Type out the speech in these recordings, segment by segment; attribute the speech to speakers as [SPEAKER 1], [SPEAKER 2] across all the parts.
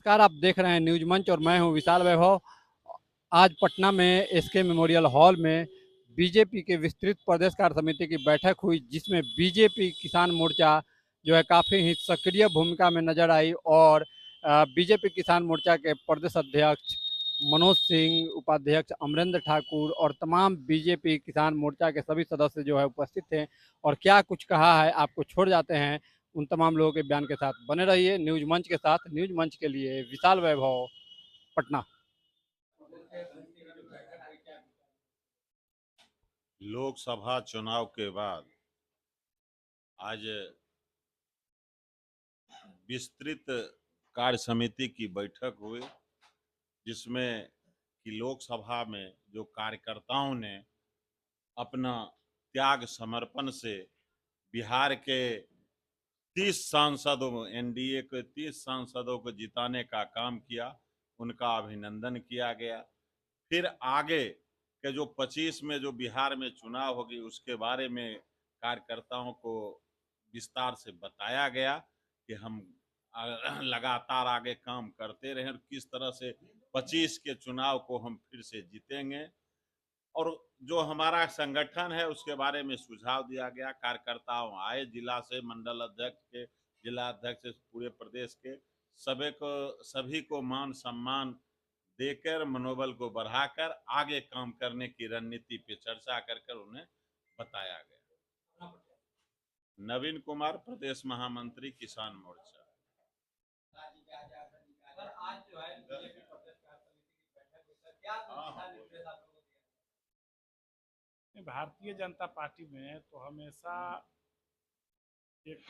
[SPEAKER 1] नमस्कार, आप देख रहे हैं न्यूज मंच और मैं हूं विशाल वैभव। आज पटना में एसके मेमोरियल हॉल में बीजेपी के विस्तृत प्रदेश कार्य समिति की बैठक हुई, जिसमें बीजेपी किसान मोर्चा जो है काफ़ी ही सक्रिय भूमिका में नजर आई और बीजेपी किसान मोर्चा के प्रदेश अध्यक्ष मनोज सिंह, उपाध्यक्ष अमरेंद्र ठाकुर और तमाम बीजेपी किसान मोर्चा के सभी सदस्य जो है उपस्थित थे और क्या कुछ कहा है आपको छोड़ जाते हैं उन तमाम लोगों के बयान के साथ। बने रहिए न्यूज मंच के साथ। न्यूज मंच के लिए विशाल वैभव, पटना।
[SPEAKER 2] लोकसभा चुनाव के बाद आज विस्तृत कार्य समिति की बैठक हुई, जिसमें कि लोकसभा में जो कार्यकर्ताओं ने अपना त्याग समर्पण से बिहार के 30 सांसदों, एनडीए के 30 सांसदों को जिताने का काम किया, उनका अभिनंदन किया गया। फिर आगे के जो 25 में जो बिहार में चुनाव होगी उसके बारे में कार्यकर्ताओं को विस्तार से बताया गया कि हम लगातार आगे काम करते रहें और किस तरह से 25 के चुनाव को हम फिर से जीतेंगे। और जो हमारा संगठन है उसके बारे में सुझाव दिया गया। कार्यकर्ताओं आए, जिला से मंडल अध्यक्ष के, जिला अध्यक्ष से पूरे प्रदेश के सभी को मान सम्मान देकर, मनोबल को बढ़ाकर आगे काम करने की रणनीति पे चर्चा कर उन्हें बताया गया। नवीन कुमार, प्रदेश महामंत्री, किसान मोर्चा।
[SPEAKER 3] भारतीय जनता पार्टी में तो हमेशा एक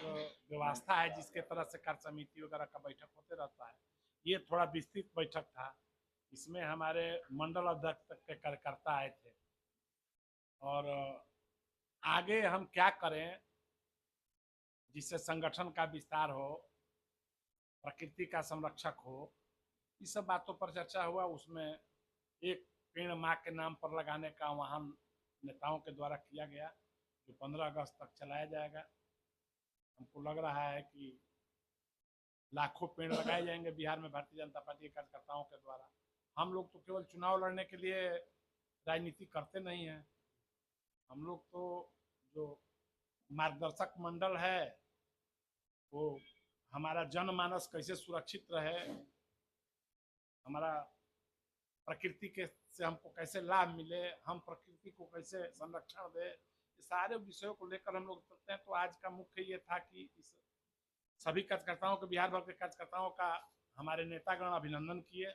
[SPEAKER 3] व्यवस्था है जिसके तरह से कार्य समिति वगैरह का बैठक होते रहता है। ये थोड़ा विस्तृत बैठक था, इसमें हमारे मंडल अध्यक्ष तक के कार्यकर्ता आए थे और आगे हम क्या करें जिससे संगठन का विस्तार हो, प्रकृति का संरक्षक हो, इस सब बातों पर चर्चा हुआ। उसमें एक पेड़ माँ के नाम पर लगाने का वहाँ नेताओं के द्वारा किया गया, जो 15 अगस्त तक चलाया जाएगा। हमको लग रहा है कि लाखों पेड़ लगाए जाएंगे बिहार में भारतीय जनता पार्टी के कार्यकर्ताओं के द्वारा। हम लोग तो केवल चुनाव लड़ने के लिए राजनीति करते नहीं हैं, हम लोग तो जो मार्गदर्शक मंडल है वो हमारा जनमानस कैसे सुरक्षित रहे, हमारा प्रकृति के से हमको कैसे लाभ मिले, हम प्रकृति को कैसे संरक्षण दे, सारे विषयों को लेकर हम लोग चलते हैं। तो आज का मुख्य ये था कि इस सभी कार्यकर्ताओं के, बिहार भर के कार्यकर्ताओं का हमारे नेतागण अभिनंदन किए।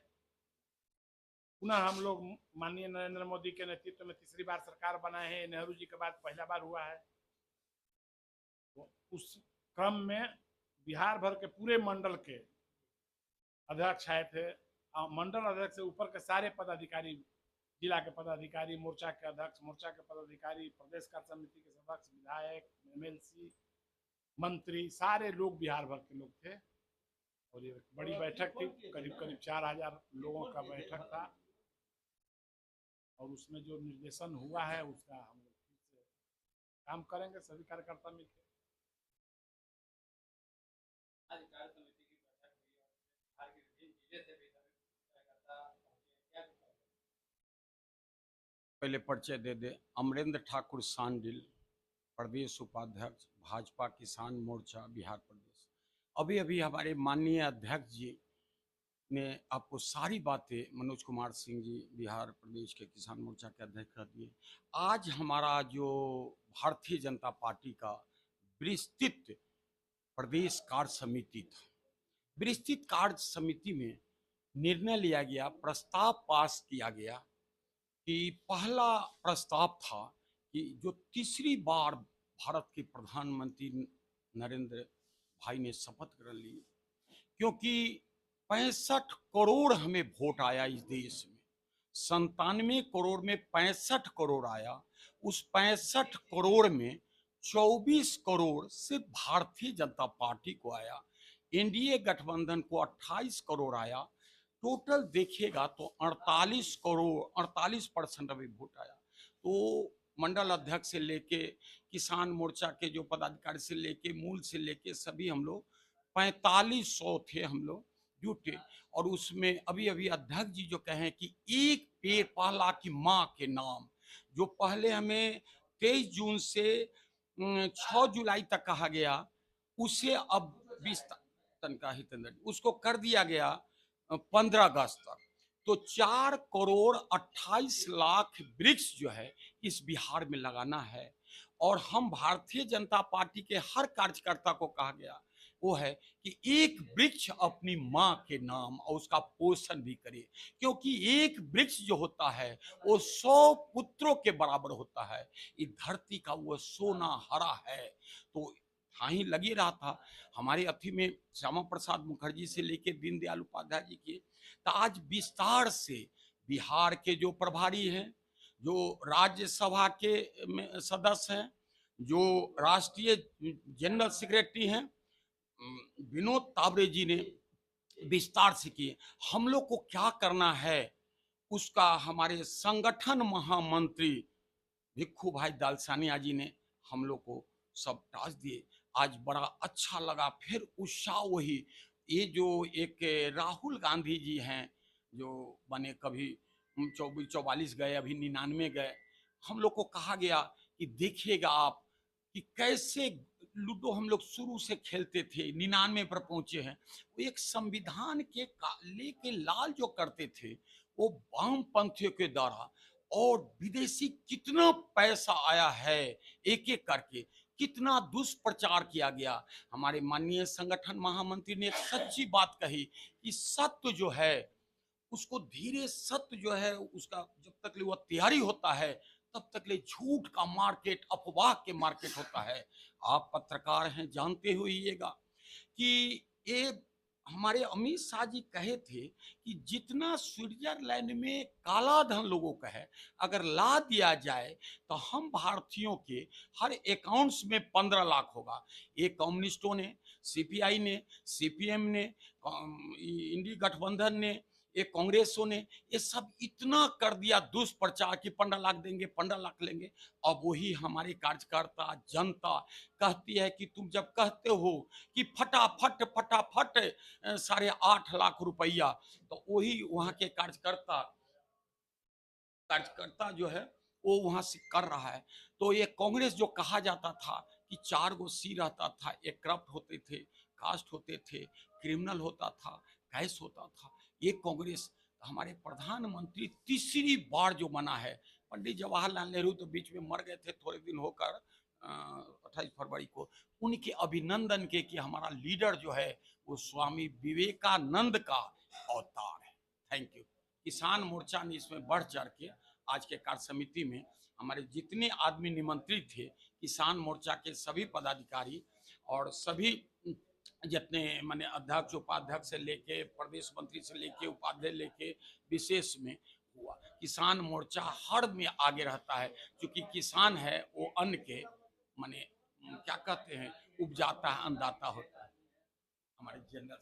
[SPEAKER 3] पुनः हम लोग माननीय नरेंद्र मोदी के नेतृत्व में तीसरी बार सरकार बनाए हैं, नेहरू जी के बाद पहला बार हुआ है। तो उस क्रम में बिहार भर के पूरे मंडल के अध्यक्ष आए थे, मंडल अध्यक्ष से ऊपर के सारे पदाधिकारी, जिला के पदाधिकारी, मोर्चा के अध्यक्ष, मोर्चा के पदाधिकारी, प्रदेश कार्य समिति के सदस्य, विधायक, एमएलसी, मंत्री, सारे लोग बिहार भर के लोग थे। और ये बड़ी बैठक थी, करीब करीब 4000 लोगों का बैठक था और उसमें जो निर्देशन हुआ है उसका हम लोग फिर से काम करेंगे सभी कार्यकर्ता मिलकर।
[SPEAKER 4] पहले परिचय दे दे। अमरेंद्र ठाकुर सांडिल, प्रदेश उपाध्यक्ष, भाजपा किसान मोर्चा बिहार प्रदेश। अभी अभी हमारे माननीय अध्यक्ष जी ने आपको सारी बातें, मनोज कुमार सिंह जी बिहार प्रदेश के किसान मोर्चा के अध्यक्ष कर दिए। आज हमारा जो भारतीय जनता पार्टी का विस्तृत प्रदेश कार्य समिति था, विस्तृत कार्य समिति में निर्णय लिया गया, प्रस्ताव पास किया गया कि पहला प्रस्ताव था कि जो तीसरी बार भारत के प्रधानमंत्री नरेंद्र भाई ने शपथ ग्रहण ली, क्योंकि 65 करोड़ हमें वोट आया इस देश में, 97 करोड़ में 65 करोड़ आया। उस 65 करोड़ में 24 करोड़ सिर्फ भारतीय जनता पार्टी को आया, एनडीए गठबंधन को 28 करोड़ आया। टोटल देखिएगा तो 48 करोड़ 48% अभी वोट आया। तो मंडल अध्यक्ष से लेके किसान मोर्चा के जो पदाधिकारी से लेके मूल से लेके सभी हम लोग 4500 थे हम लोग, जुटे और उसमें अभी अभी अध्यक्ष जी जो कहें कि एक पेड़ पहला की माँ के नाम, जो पहले हमें 23 जून से 6 जुलाई तक कहा गया, उसे अब 20 तन का ही तंदर उसको कर दिया गया 15 अगस्त तक। तो 4 करोड़ 28 लाख वृक्ष जो है इस बिहार में लगाना है। और हम भारतीय जनता पार्टी के हर कार्यकर्ता को कहा गया वो है कि एक वृक्ष अपनी माँ के नाम और उसका पोषण भी करे, क्योंकि एक वृक्ष जो होता है वो 100 पुत्रों के बराबर होता है। इस धरती का वो सोना हरा है। तो हाँ ही लगी रहा था हमारे अथी में श्यामा प्रसाद मुखर्जी से लेके दीनदयाल उपाध्याय जी के, तो आज विस्तार से बिहार के जो प्रभारी हैं, जो राज्यसभा के सदस्य हैं, जो राष्ट्रीय जनरल सेक्रेटरी हैं, विनोद तावरे जी ने विस्तार से किए। हम लोग को क्या करना है उसका हमारे संगठन महामंत्री भिक्खू भाई दालसानिया जी ने हम लोग को सब टास्क दिए। आज बड़ा अच्छा लगा, फिर उत्साह वही। ये जो एक राहुल गांधी जी हैं जो बने, कभी 44 गए, अभी 99 गए। हम लोग को कहा गया कि देखिएगा आप कि कैसे लूडो हम लोग शुरू से खेलते थे, 99 पर पहुंचे हैं। वो एक संविधान के लेके लाल जो करते थे वो वामपंथियों के द्वारा, और विदेशी कितना पैसा आया है एक एक करके, कितना दुष्प्रचार किया गया। हमारे माननीय संगठन महामंत्री ने एक सच्ची बात कही कि सत्य जो है उसको धीरे, सत्य जो है उसका जब तक ले वो तैयारी होता है तब तक ले झूठ का मार्केट, अफवाह के मार्केट होता है। आप पत्रकार हैं, जानते हुएगा कि ये हमारे अमित शाह जी कहे थे कि जितना स्विट्जरलैंड में काला धन लोगों का है अगर ला दिया जाए तो हम भारतीयों के हर अकाउंट्स में 15 लाख होगा। ये कम्युनिस्टों ने, सीपीआई ने, सीपीएम ने, इंडी गठबंधन ने, ये कांग्रेसों ने, ये सब इतना कर दिया दुष्प्रचार कि 15 लाख देंगे, 15 लाख लेंगे। अब वही हमारे कार्यकर्ता जनता कहती है कि तुम जब कहते हो कि फटाफट फटाफट 8.5 लाख रुपया, तो वही वहां के कार्यकर्ता जो है वो वहां से कर रहा है। तो ये कांग्रेस जो कहा जाता था कि 4 गो सी रहता था, एक करप्ट होते थे, कास्ट होते थे, क्रिमिनल होता था, कैश होता था, ये कांग्रेस। हमारे प्रधानमंत्री तीसरी बार जो बना है, पंडित जवाहरलाल नेहरू तो बीच में मर गए थे थोड़े दिन होकर 28 फरवरी को, उनके अभिनंदन के कि हमारा लीडर जो है वो स्वामी विवेकानंद का अवतार है। Thank you. किसान मोर्चा ने इसमें बढ़ चढ़ के आज के कार्य समिति में हमारे जितने आदमी निमंत्रित थे, किसान मोर्चा के सभी पदाधिकारी और सभी जितने माने अध्यक्ष उपाध्यक्ष से लेके प्रदेश मंत्री से लेके उपाध्यक्ष लेके विशेष में हुआ। किसान मोर्चा हर में आगे रहता है, क्योंकि किसान है वो अन्न के माने क्या कहते हैं, उपजाता है, अन्नदाता होता है। हमारे जनरल